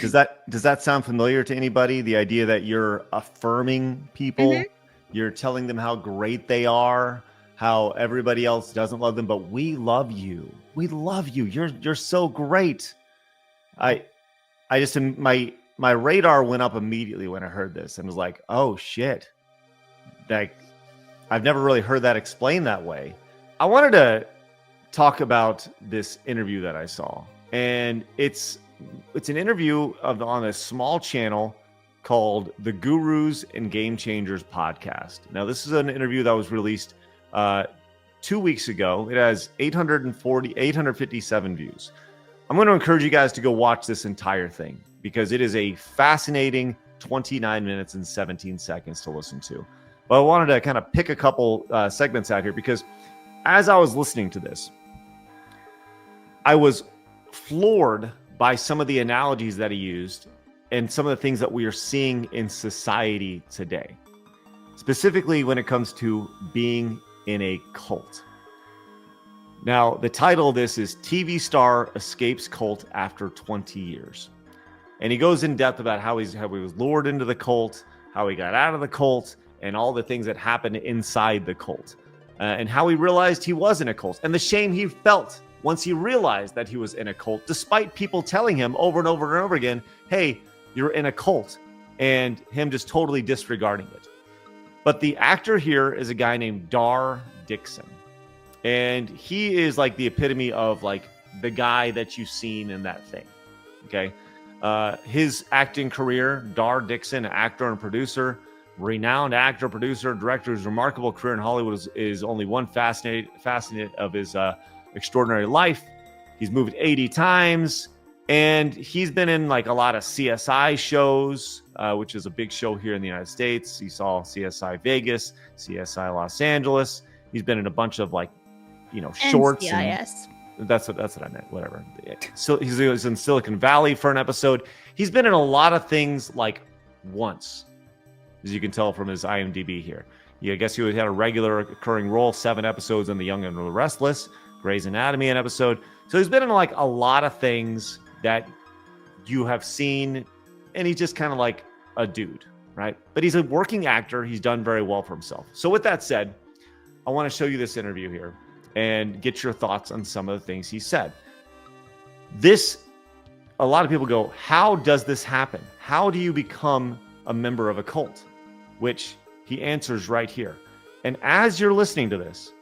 Does that sound familiar to anybody? The idea that you're affirming people, you're telling them how great they are, how everybody else doesn't love them, but we love you. We love you. You're so great. I just my radar went up immediately when I heard this and was like, oh shit. Like, I've never really heard that explained that way. I wanted to talk about this interview that I saw, and it's an interview on a small channel called the Gurus and Game Changers podcast. Now, this is an interview that was released 2 weeks ago. It has 857 views. I'm going to encourage you guys to go watch this entire thing because it is a fascinating 29 minutes and 17 seconds to listen to. But I wanted to kind of pick a couple segments out here because as I was listening to this, I was floored by some of the analogies that he used and some of the things that we are seeing in society today, specifically when it comes to being in a cult. Now, the title of this is TV Star Escapes Cult After 20 Years. And he goes in depth about how he was lured into the cult, how he got out of the cult, and all the things that happened inside the cult, and how he realized he was in a cult, and the shame he felt once he realized that he was in a cult, despite people telling him over and over and over again, hey, you're in a cult, and him just totally disregarding it. But the actor here is a guy named Dar Dixon, and he is like the epitome of like the guy that you've seen in that thing. Okay. His acting career, Dar Dixon, actor and producer, renowned actor, producer, director. His remarkable career in Hollywood is only one facet of his extraordinary life. He's moved 80 times, and he's been in like a lot of CSI shows, which is a big show here in the United States. You saw CSI Vegas, CSI Los Angeles. He's been in a bunch of like, shorts. NCIS. That's what I meant. Whatever. So he was in Silicon Valley for an episode. He's been in a lot of things like once, as you can tell from his IMDb here. I guess he had a regular occurring role, 7 episodes in The Young and the Restless, Grey's Anatomy an episode. So he's been in like a lot of things that you have seen, and he's just kind of like a dude, right? But he's a working actor. He's done very well for himself. So with that said, I want to show you this interview here and get your thoughts on some of the things he said. A lot of people go, how does this happen? How do you become a member of a cult? Which he answers right here. And as you're listening to this,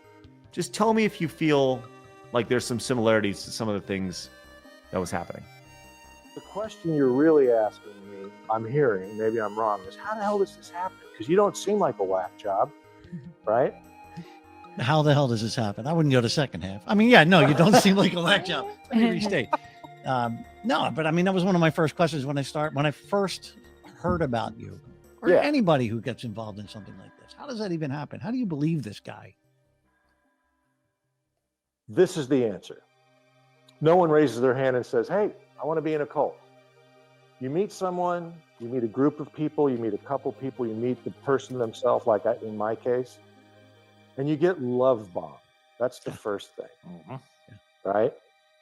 just tell me if you feel like there's some similarities to some of the things that was happening. The question you're really asking me, I'm hearing, maybe I'm wrong, is how the hell does this happen? Because you don't seem like a whack job, right? How the hell does this happen? I wouldn't go to second half. I mean, you don't seem like a whack job. Let me restate. No, but I mean, that was one of my first questions when I first heard about you, or anybody who gets involved in something like this. How does that even happen? How do you believe this guy? This is the answer. No one raises their hand and says, hey, I want to be in a cult. You meet someone, you meet a group of people, you meet a couple people, you meet the person themselves, like in my case, and you get love bombed. That's the first thing, right?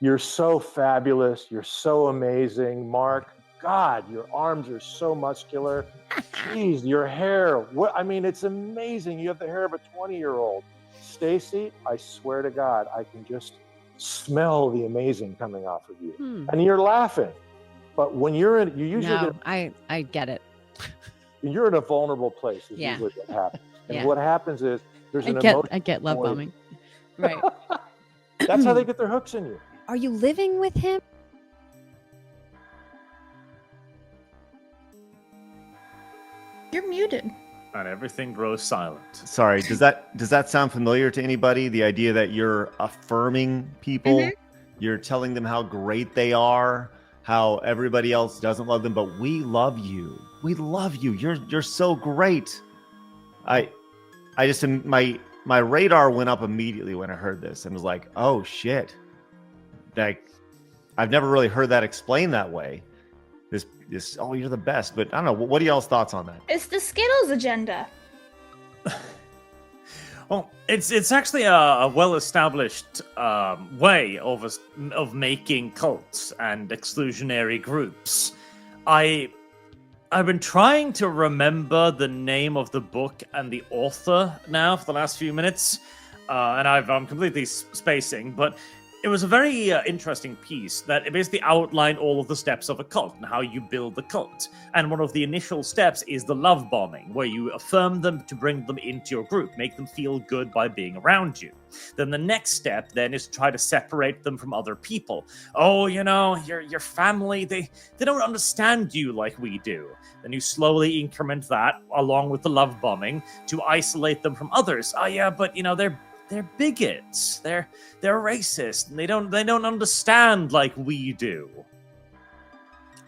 You're so fabulous. You're so amazing. Mark, God, your arms are so muscular. Jeez, your hair. It's amazing. You have the hair of a 20-year-old. Stacy, I swear to God, I can just smell the amazing coming off of you. And you're laughing. But when you usually I get it. You're in a vulnerable place is usually what happens. And what happens is there's I get love bombing. Right. That's how they get their hooks in you. Are you living with him? You're muted. And everything grows silent. Sorry, does that sound familiar to anybody? The idea that you're affirming people, you're telling them how great they are, how everybody else doesn't love them, but we love you. We love you. You're so great. I just my radar went up immediately when I heard this and was like, oh shit. Like, I've never really heard that explained that way. This oh, you're the best. But I don't know. What are y'all's thoughts on that? It's the Skittles agenda. Well, it's actually a well-established way of making cults and exclusionary groups. I've been trying to remember the name of the book and the author now for the last few minutes, and I'm completely spacing, but it was a very interesting piece that it basically outlined all of the steps of a cult and how you build the cult. And one of the initial steps is the love bombing, where you affirm them to bring them into your group, make them feel good by being around you. Then the next step then is to try to separate them from other people. Oh, you know, your family, they don't understand you like we do. Then you slowly increment that along with the love bombing to isolate them from others. Oh yeah, but you know, they're bigots. They're racist. And they don't understand like we do.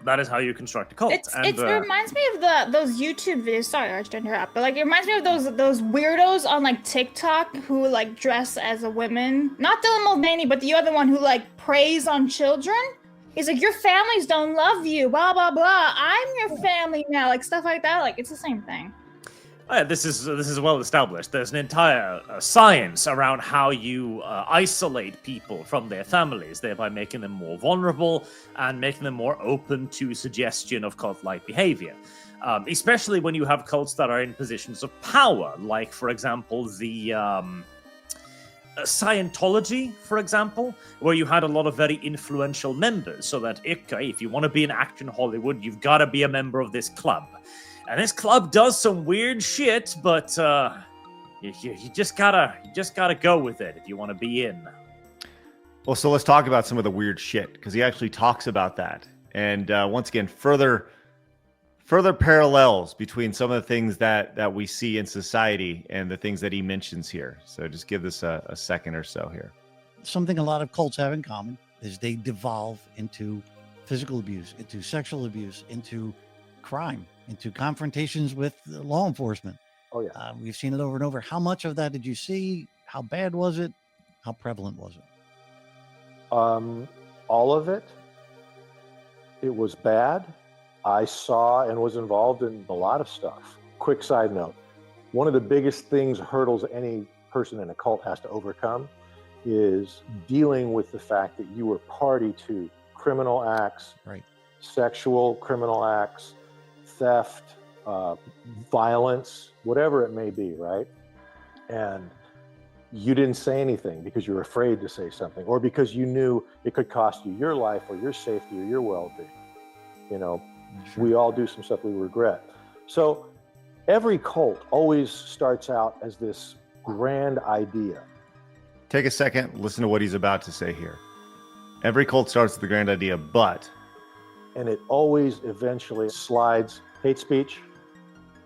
That is how you construct a cult. It reminds me of those YouTube videos. Sorry, Arch, to interrupt, but like it reminds me of those weirdos on like TikTok who like dress as a woman. Not Dylan Mulvaney, but the other one who like preys on children. He's like, your families don't love you, blah blah blah. I'm your family now, like stuff like that. Like it's the same thing. Oh, yeah, this is well established. There's an entire science around how you isolate people from their families, thereby making them more vulnerable and making them more open to suggestion of cult-like behavior. Especially when you have cults that are in positions of power, like, for example, the Scientology, for example, where you had a lot of very influential members, so that, okay, if you want to be an actor in Hollywood, you've got to be a member of this club. And this club does some weird shit, but you just gotta go with it if you want to be in. Well, so let's talk about some of the weird shit, because he actually talks about that. And once again, further parallels between some of the things that we see in society and the things that he mentions here. So just give this a second or so here. Something a lot of cults have in common is they devolve into physical abuse, into sexual abuse, into crime, into confrontations with law enforcement. Oh yeah. We've seen it over and over. How much of that did you see? How bad was it? How prevalent was it? All of it. It was bad. I saw and was involved in a lot of stuff. Quick side note. One of the biggest hurdles any person in a cult has to overcome is dealing with the fact that you were party to criminal acts, right? Sexual criminal acts, theft, violence, whatever it may be, right? And you didn't say anything because you were afraid to say something, or because you knew it could cost you your life or your safety or your well-being. You know, we all do some stuff we regret. So every cult always starts out as this grand idea. Take a second, listen to what he's about to say here. Every cult starts with the grand idea, but... And it always eventually slides hate speech,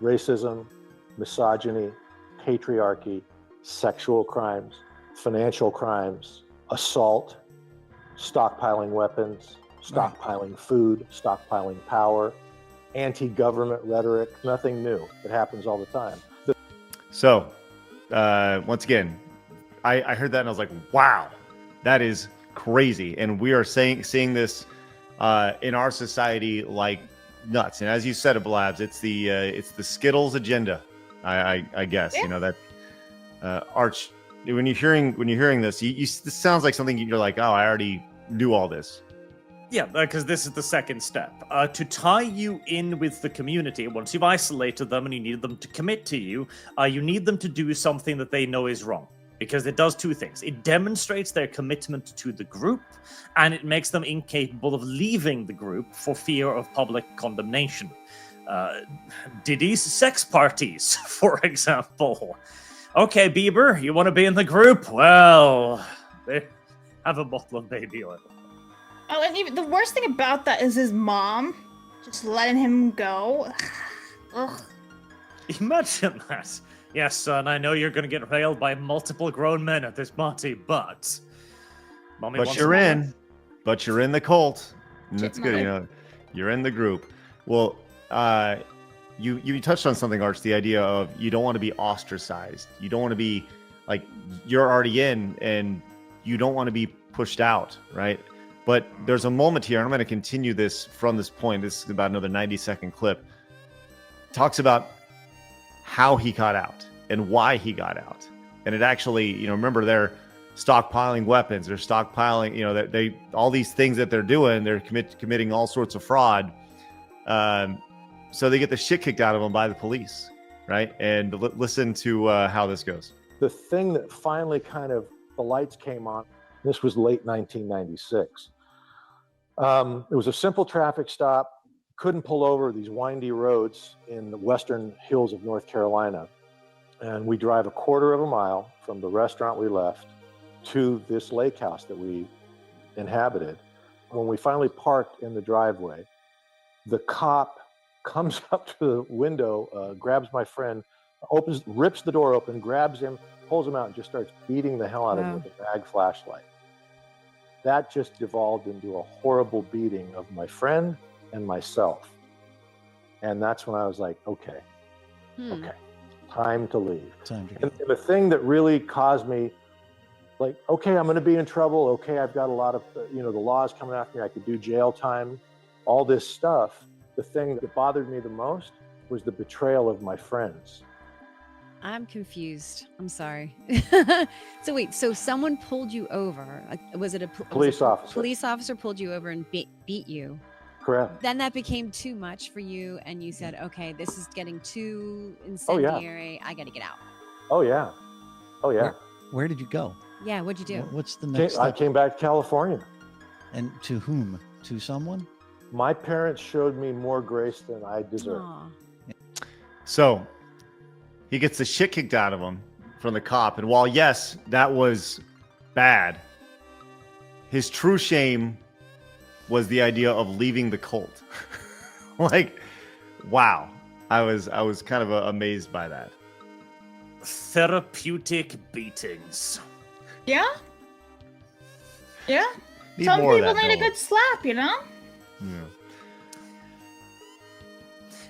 racism, misogyny, patriarchy, sexual crimes, financial crimes, assault, stockpiling weapons, stockpiling food, stockpiling power, anti-government rhetoric. Nothing new. It happens all the time. So, once again, I heard that and I was like, wow, that is crazy. And we are seeing this in our society like nuts. And as you said, Blabs, it's the Skittles agenda. I guess, yeah. You know, that Arch, when you're hearing this, this sounds like something you're like, oh, I already knew all this. Yeah, because this is the second step. To tie you in with the community, once you've isolated them and you need them to commit to you, you need them to do something that they know is wrong. Because it does two things. It demonstrates their commitment to the group, and it makes them incapable of leaving the group for fear of public condemnation. Diddy's sex parties, for example. Okay, Bieber, you want to be in the group? Well, have a bottle of baby oil. Oh, and even the worst thing about that is his mom just letting him go. Ugh. Imagine that. Yes, son, I know you're going to get railed by multiple grown men at this party, but... But you're in the cult. And that's good, you know. You're in the group. Well, you touched on something, Arch, the idea of you don't want to be ostracized. You don't want to be, like, you're already in, and you don't want to be pushed out, right? But there's a moment here, and I'm going to continue this from this point. This is about another 90-second clip. Talks about how he got out and why he got out. And it actually, you know, remember they're stockpiling weapons, they're stockpiling, you know, they all these things that they're doing, they're committing all sorts of fraud. So they get the shit kicked out of them by the police, right? And listen to how this goes. The thing that finally kind of, the lights came on, this was late 1996. It was a simple traffic stop, couldn't pull over these windy roads in the western hills of North Carolina. And we drive a quarter of a mile from the restaurant we left to this lake house that we inhabited. When we finally parked in the driveway, the cop comes up to the window, grabs my friend, rips the door open, grabs him, pulls him out, and just starts beating the hell out of him with a mag flashlight. That just devolved into a horrible beating of my friend and myself. And that's when I was like, okay, time to leave. And the thing that really caused me, like, okay, I'm going to be in trouble. Okay, I've got a lot of, the law's coming after me. I could do jail time, all this stuff. The thing that bothered me the most was the betrayal of my friends. I'm confused. I'm sorry. So wait, so someone pulled you over. Was it a Police officer? Police officer pulled you over and beat you. Correct. Then that became too much for you, and you said, okay, this is getting too incendiary. I got to get out. Oh, yeah. Oh, yeah. Where did you go? Yeah, what'd you do? What's the next I step? came back to California. And to whom? To someone? My parents showed me more grace than I deserved. Aw. So he gets the shit kicked out of him from the cop. And while, yes, that was bad, his true shame was the idea of leaving the cult. Like, wow. I was kind of amazed by that. Therapeutic beatings. Yeah. Yeah. Need Some more of people that, need a Noah. good slap, Yeah.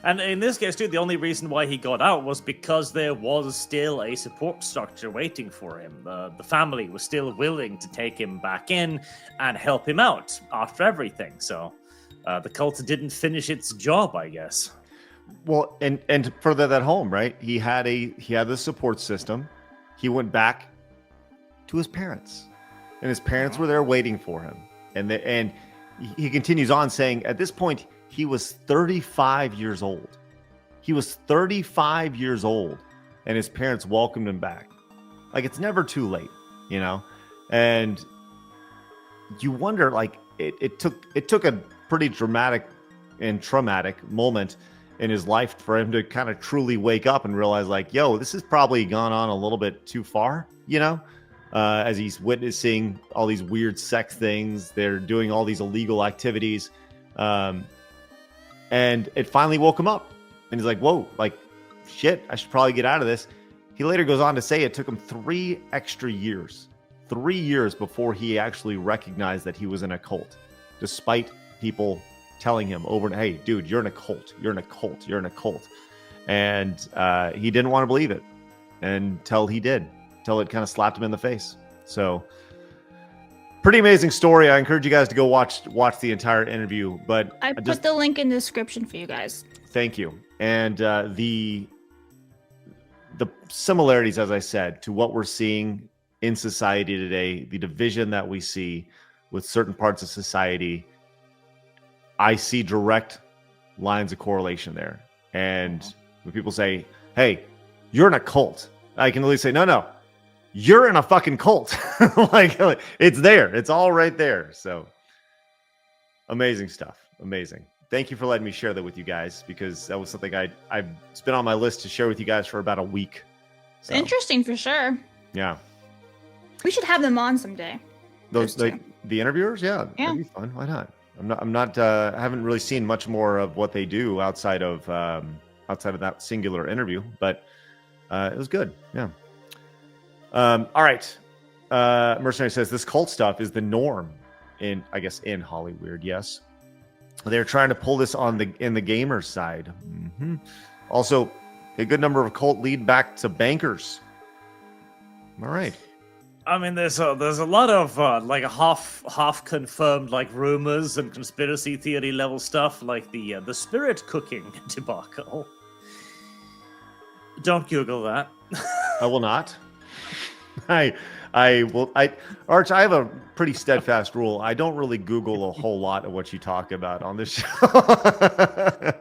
And in this case, too, the only reason why he got out was because there was still a support structure waiting for him. The family was still willing to take him back in and help him out after everything. So the cult didn't finish its job, I guess. Well, and to further that home, right? He had the support system. He went back to his parents, and his parents were there waiting for him. And he continues on saying, at this point, he was 35 years old. He was 35 years old, and his parents welcomed him back. Like, it's never too late, And you wonder, like, it took a pretty dramatic and traumatic moment in his life for him to kind of truly wake up and realize, like, yo, this has probably gone on a little bit too far, as he's witnessing all these weird sex things. They're doing all these illegal activities. And it finally woke him up. And he's like, whoa, like, shit, I should probably get out of this. He later goes on to say it took him 3 extra years. 3 years before he actually recognized that he was in a cult, despite people telling him over and, hey, dude, you're in a cult. You're in a cult. You're in a cult. And he didn't want to believe it until he did, until it kind of slapped him in the face. So pretty amazing story. I encourage you guys to go watch the entire interview. But I put the link in the description for you guys. Thank you. And the similarities, as I said, to what we're seeing in society today, the division that we see with certain parts of society, I see direct lines of correlation there. And when people say, hey, you're in a cult, I can at least say, no, you're in a fucking cult. like, it's there. It's all right there. So amazing stuff. Amazing. Thank you for letting me share that with you guys, because that was something it's been on my list to share with you guys for about a week. So, Interesting for sure. yeah. We should have them on someday. The interviewers, yeah, that'd be fun. Why not? I haven't really seen much more of what they do outside of that singular interview, but it was good. Yeah. All right. Mercenary says this cult stuff is the norm in Hollywood. Yes. They're trying to pull this in the gamer side. Mm-hmm. Also, a good number of cult lead back to bankers. All right. I mean, there's a lot of like a half confirmed like rumors and conspiracy theory level stuff, like the spirit cooking debacle. Don't Google that. I will not. Arch, I have a pretty steadfast rule. I don't really Google a whole lot of what you talk about on this show.